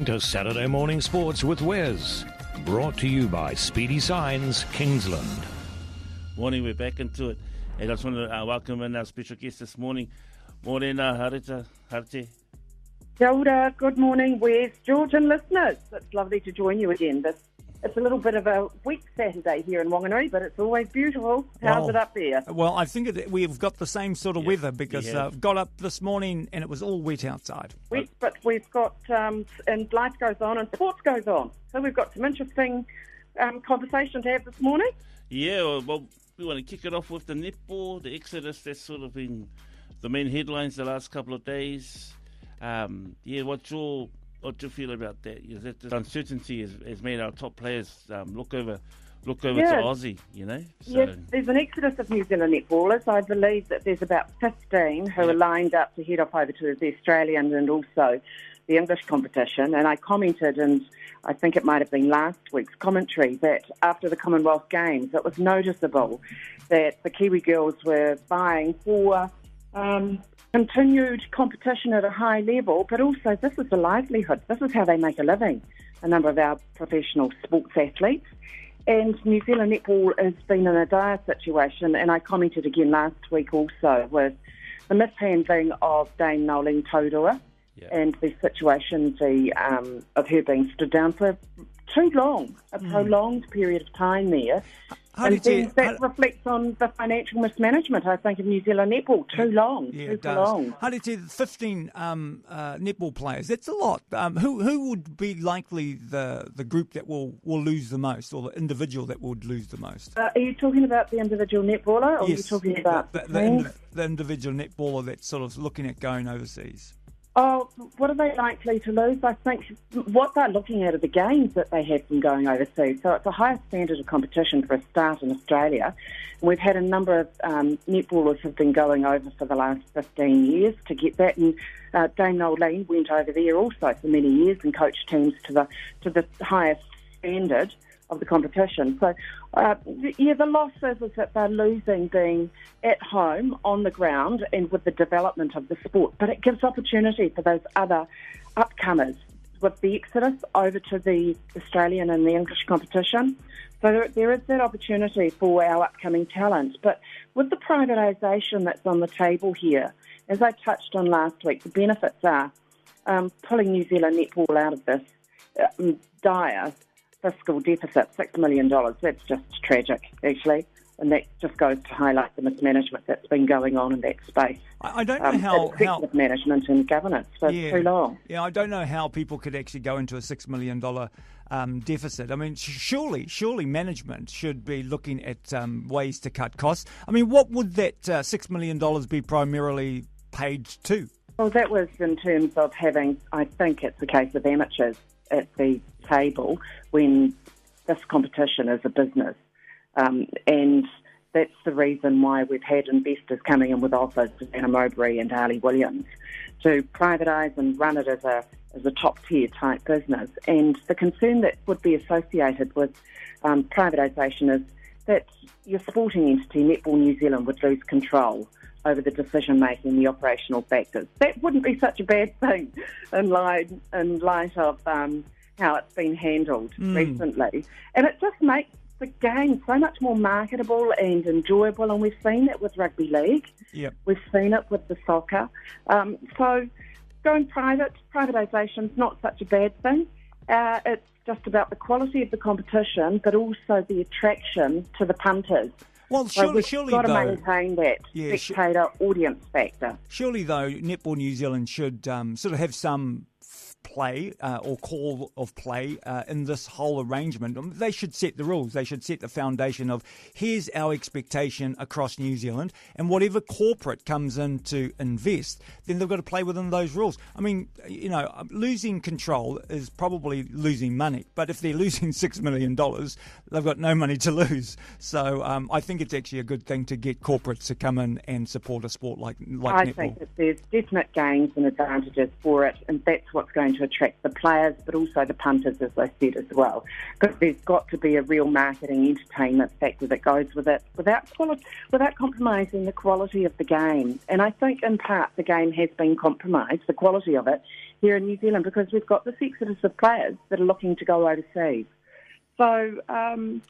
To Saturday Morning Sports with Wes, brought to you by Speedy Signs, Kingsland. Morning, we're back into it. And I just want to welcome in our special guest this morning. Morning, Harete. Kia ora, good morning, Wes, George and listeners. It's lovely to join you again. It's a little bit of a wet Saturday here in Wanganui, but it's always beautiful. How's it up there? Well, I think we've got the same sort of weather because got up this morning and it was all wet outside. Wet, but we've got, and life goes on and sports goes on. So we've got some interesting conversation to have this morning. Yeah, well, we want to kick it off with the netball, the Exodus. That's sort of been the main headlines the last couple of days. What do you feel about that? Is that the uncertainty has made our top players look over to Aussie, you know? So. Yes, there's an exodus of New Zealand netballers. I believe that there's about 15 who are lined up to head off over to the Australian and also the English competition. And I commented, and I think it might have been last week's commentary, that after the Commonwealth Games, it was noticeable that the Kiwi girls were vying for continued competition at a high level, but also this is a livelihood. This is how they make a living, a number of our professional sports athletes. And New Zealand netball has been in a dire situation, and I commented again last week also with the mishandling of Dame Nolene Taurua and the situation of her being stood down for too long, a prolonged period of time there. That reflects on the financial mismanagement, I think, of New Zealand netball. Too long. Harete, 15 netball players, that's a lot. Who would be likely the group that will lose the most, or the individual that would lose the most? Are you talking about the individual netballer, or yes, are you talking about the individual netballer that's sort of looking at going overseas? Oh, what are they likely to lose? I think what they're looking at are the gains that they had from going overseas. So it's a higher standard of competition for a start in Australia. And we've had a number of netballers who've been going over for the last 15 years to get that. And Dame Nolene went over there also for many years and coached teams to the highest standard of the competition. So, the loss is that they're losing being at home, on the ground, and with the development of the sport. But it gives opportunity for those other upcomers with the exodus over to the Australian and the English competition. So there is that opportunity for our upcoming talent. But with the privatisation that's on the table here, as I touched on last week, the benefits are pulling New Zealand netball out of this dire fiscal deficit, $6 million. That's just tragic, actually. And that just goes to highlight the mismanagement that's been going on in that space. I don't know how management and governance for too long. Yeah, I don't know how people could actually go into a $6 million deficit. I mean, surely management should be looking at ways to cut costs. I mean, what would that $6 million be primarily paid to? Well, that was in terms of having, I think it's a case of amateurs at the table when this competition is a business. And that's the reason why we've had investors coming in with offers to Anna Mowbray and Ali Williams to privatise and run it as a top-tier type business. And the concern that would be associated with privatisation is that your sporting entity, Netball New Zealand, would lose control over the decision-making, the operational factors. That wouldn't be such a bad thing in light of how it's been handled recently. And it just makes the game so much more marketable and enjoyable, and we've seen it with rugby league. Yep. We've seen it with the soccer. So going privatisation is not such a bad thing. It's just about the quality of the competition, but also the attraction to the punters. Well, surely, we've got to maintain that spectator audience factor. Surely, though, Netball New Zealand should sort of have some play or call of play in this whole arrangement. They should set the rules. They should set the foundation of here's our expectation across New Zealand, and whatever corporate comes in to invest, then they've got to play within those rules. I mean, losing control is probably losing money, but if they're losing $6 million, they've got no money to lose. So I think it's actually a good thing to get corporates to come in and support a sport like netball. I think that there's definite gains and advantages for it, and that's what's going to attract the players, but also the punters, as I said, as well. Because there's got to be a real marketing entertainment factor that goes with it without compromising the quality of the game. And I think, in part, the game has been compromised, the quality of it here in New Zealand because we've got this exodus of players that are looking to go overseas. So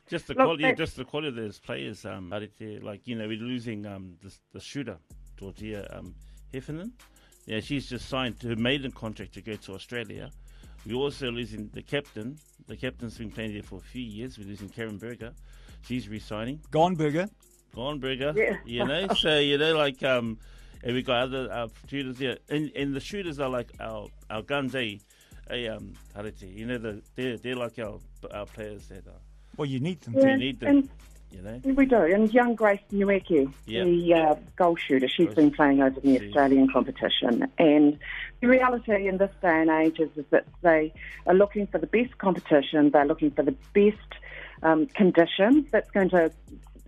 just the quality of those players. Like we're losing the shooter, Georgia Heffernan. Yeah, she's just signed her maiden contract to go to Australia. We're also losing the captain. The captain's been playing there for a few years. We're losing Karen Berger. She's resigning. Gone Berger. Yeah. So and we got other shooters there, and the shooters are like our guns, Harete. They're like our players that are. Well, you need them. Yeah, we need them. We do. And young Grace Nueke, the goal shooter, she's been playing over in the Australian competition. And the reality in this day and age is that they are looking for the best competition. They're looking for the best conditions that's going to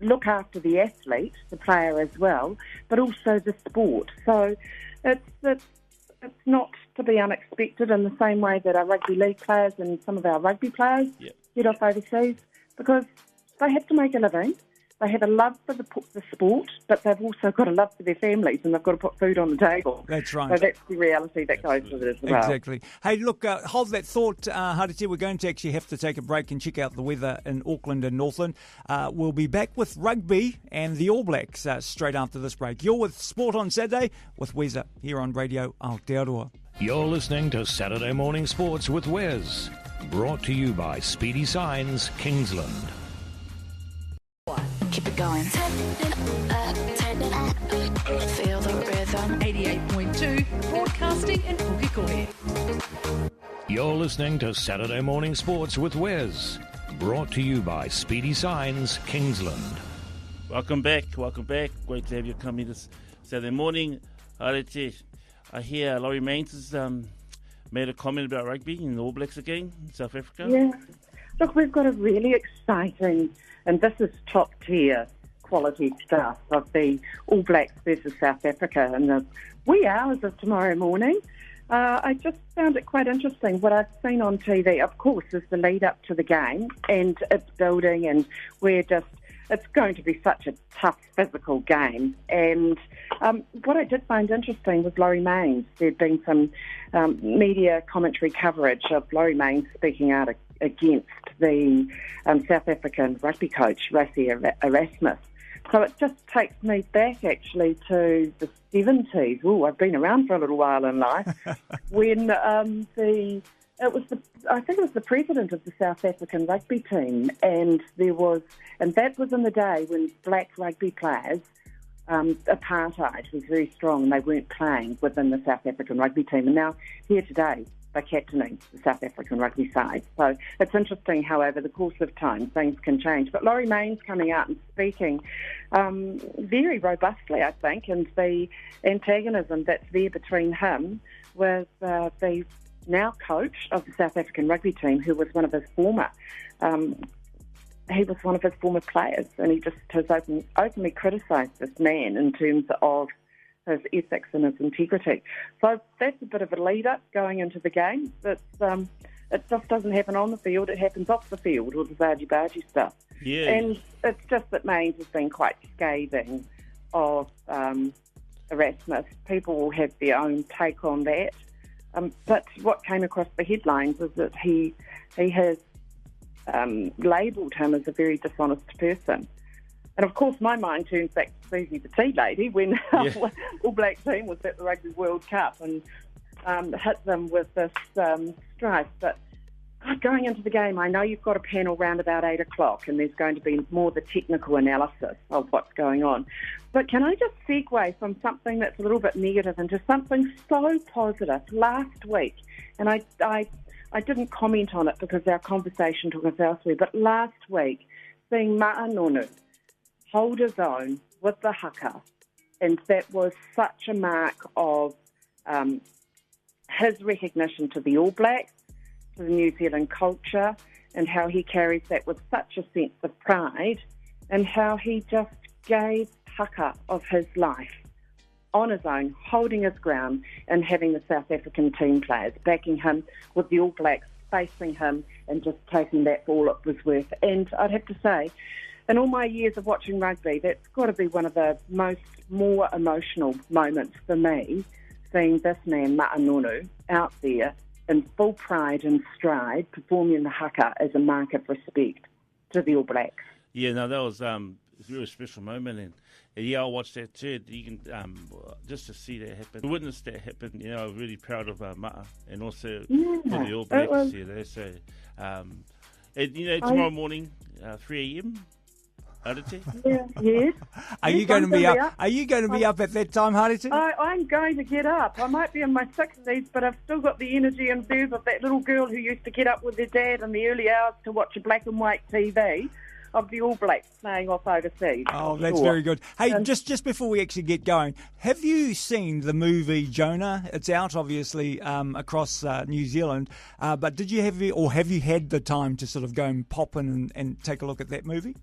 look after the athlete, the player as well, but also the sport. So it's not to be unexpected in the same way that our rugby league players and some of our rugby players head off overseas, because they have to make a living. They have a love for the sport, but they've also got a love for their families, and they've got to put food on the table. That's right. So that's the reality that goes with it as well. Exactly. Hey, look, hold that thought, Harete. We're going to actually have to take a break and check out the weather in Auckland and Northland. We'll be back with rugby and the All Blacks straight after this break. You're with Sport on Saturday with WesSA here on Radio Aotearoa. You're listening to Saturday Morning Sports with Wes. Brought to you by Speedy Signs, Kingsland. Keep it going. Turn it up. Feel the rhythm. 88.2, broadcasting in Pukekohe. You're listening to Saturday Morning Sports with Wes. Brought to you by Speedy Signs, Kingsland. Welcome back. Great to have you come here this Saturday morning. Harete, I hear Laurie Mains has made a comment about rugby in the All Blacks again in South Africa. Yeah. Look, we've got a really exciting, and this is top-tier quality stuff of the All Blacks versus South Africa in the wee hours of tomorrow morning. I just found it quite interesting. What I've seen on TV, of course, is the lead-up to the game, and it's building, and it's going to be such a tough physical game. And what I did find interesting was Laurie Mains. There'd been some media commentary coverage of Laurie Mains speaking out against the South African rugby coach, Rassie Erasmus. So it just takes me back, actually, to the 70s. Oh, I've been around for a little while in life. When I think it was the president of the South African rugby team, and that was in the day when black rugby players, apartheid was very strong, and they weren't playing within the South African rugby team. And now, here today, they're captaining the South African rugby side. So it's interesting how over the course of time things can change. But Laurie Mains coming out and speaking very robustly, I think, and the antagonism that's there between him with the now coach of the South African rugby team, who was one of his former players, and he just has openly criticised this man in terms of his ethics and his integrity. So that's a bit of a lead-up going into the game. It just doesn't happen on the field, it happens off the field, all the bargy stuff. Yeah. And it's just that Mains has been quite scathing of Erasmus. People will have their own take on that. But what came across the headlines is that he has labelled him as a very dishonest person. And of course, my mind turns back to Susie the Tea Lady when All Black team was at the Rugby World Cup and hit them with this strife. But going into the game, I know you've got a panel round about 8 o'clock, and there's going to be more the technical analysis of what's going on. But can I just segue from something that's a little bit negative into something so positive? Last week, and I didn't comment on it because our conversation took us elsewhere, but last week, seeing Ma'anonu hold his own with the haka, and that was such a mark of his recognition to the All Blacks, to the New Zealand culture, and how he carries that with such a sense of pride, and how he just gave haka of his life on his own, holding his ground, and having the South African team players backing him with the All Blacks facing him and just taking that for all it was worth. And I'd have to say, in all my years of watching rugby, that's got to be one of the more emotional moments for me, seen this man, Ma'anonu, out there in full pride and stride, performing the haka as a mark of respect to the All Blacks. Yeah, no, that was a really special moment, and yeah, I watched that too. You can just to see that happen, witness that happen. You know, I'm really proud of Ma'a and also for the All Blacks. So, and you know, tomorrow morning, 3 a.m. Harete. Yeah, yes. Are you going to be up? Are you going to be up at that time, Harete? I'm going to get up. I might be in my 60s, but I've still got the energy and verve of that little girl who used to get up with her dad in the early hours to watch a black and white TV of the All Blacks playing off overseas. Oh, that's very good. Hey, just before we actually get going, have you seen the movie Jonah? It's out, obviously, across New Zealand. But have you had the time to sort of go and pop in and take a look at that movie?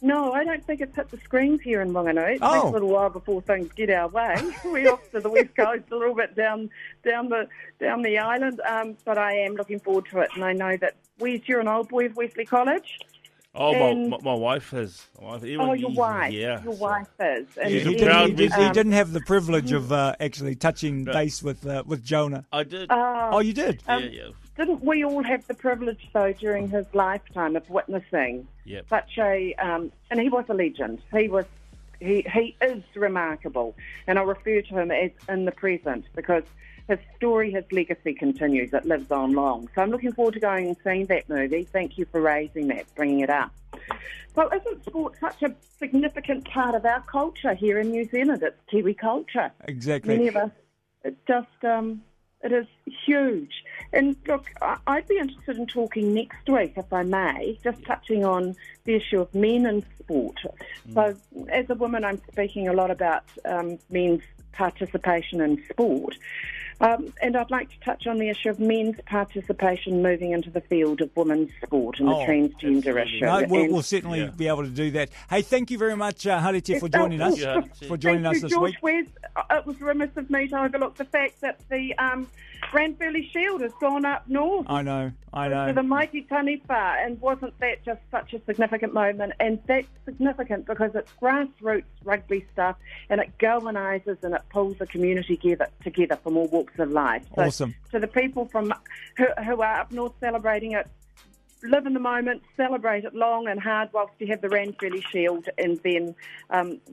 No, I don't think it's hit the screens here in Whanganui. It takes a little while before things get our way. We're off to the west coast, a little bit down the island. But I am looking forward to it, and I know that you're an old boy of Wesley College. Oh, my wife is. Your wife. Yeah. Your wife is. And She's He didn't have the privilege of actually touching base with Jonah. I did. Oh, you did? Yeah. Didn't we all have the privilege, though, during his lifetime of witnessing such a... and he was a legend. He is remarkable. And I refer to him as in the present because his story, his legacy continues. It lives on long. So I'm looking forward to going and seeing that movie. Thank you for raising that, bringing it up. Well, isn't sport such a significant part of our culture here in New Zealand? It's Kiwi culture. Exactly. Many of us, it is huge. And look, I'd be interested in talking next week, if I may, just touching on the issue of men in sport. So as a woman, I'm speaking a lot about men's participation in sport. And I'd like to touch on the issue of men's participation moving into the field of women's sport and the transgender issue. No, we'll certainly be able to do that. Hey, thank you very much, Harete, for joining us. This George week. Wes, it was remiss of me to overlook the fact that the Brownlie Shield has gone up north. I know. To the mighty Taniwha, and wasn't that just such a significant moment? And that's significant because it's grassroots rugby stuff, and it galvanises and it pulls the community together from all walks of life. So Awesome. To the people who are up north celebrating it, live in the moment, celebrate it long and hard whilst you have the Brownlie Shield, and then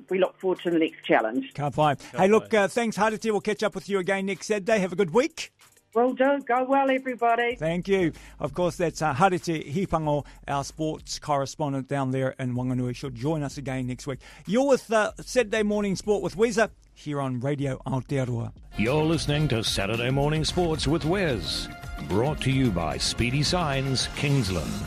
we look forward to the next challenge. Can't find. Hey, look, thanks, Harete. We'll catch up with you again next Saturday. Have a good week. Will do. Go well, everybody. Thank you. Of course, that's Harete Hipango, our sports correspondent down there in Whanganui. She'll join us again next week. You're with Saturday Morning Sport with WesSA here on Radio Aotearoa. You're listening to Saturday Morning Sports with Wes. Brought to you by Speedy Signs, Kingsland.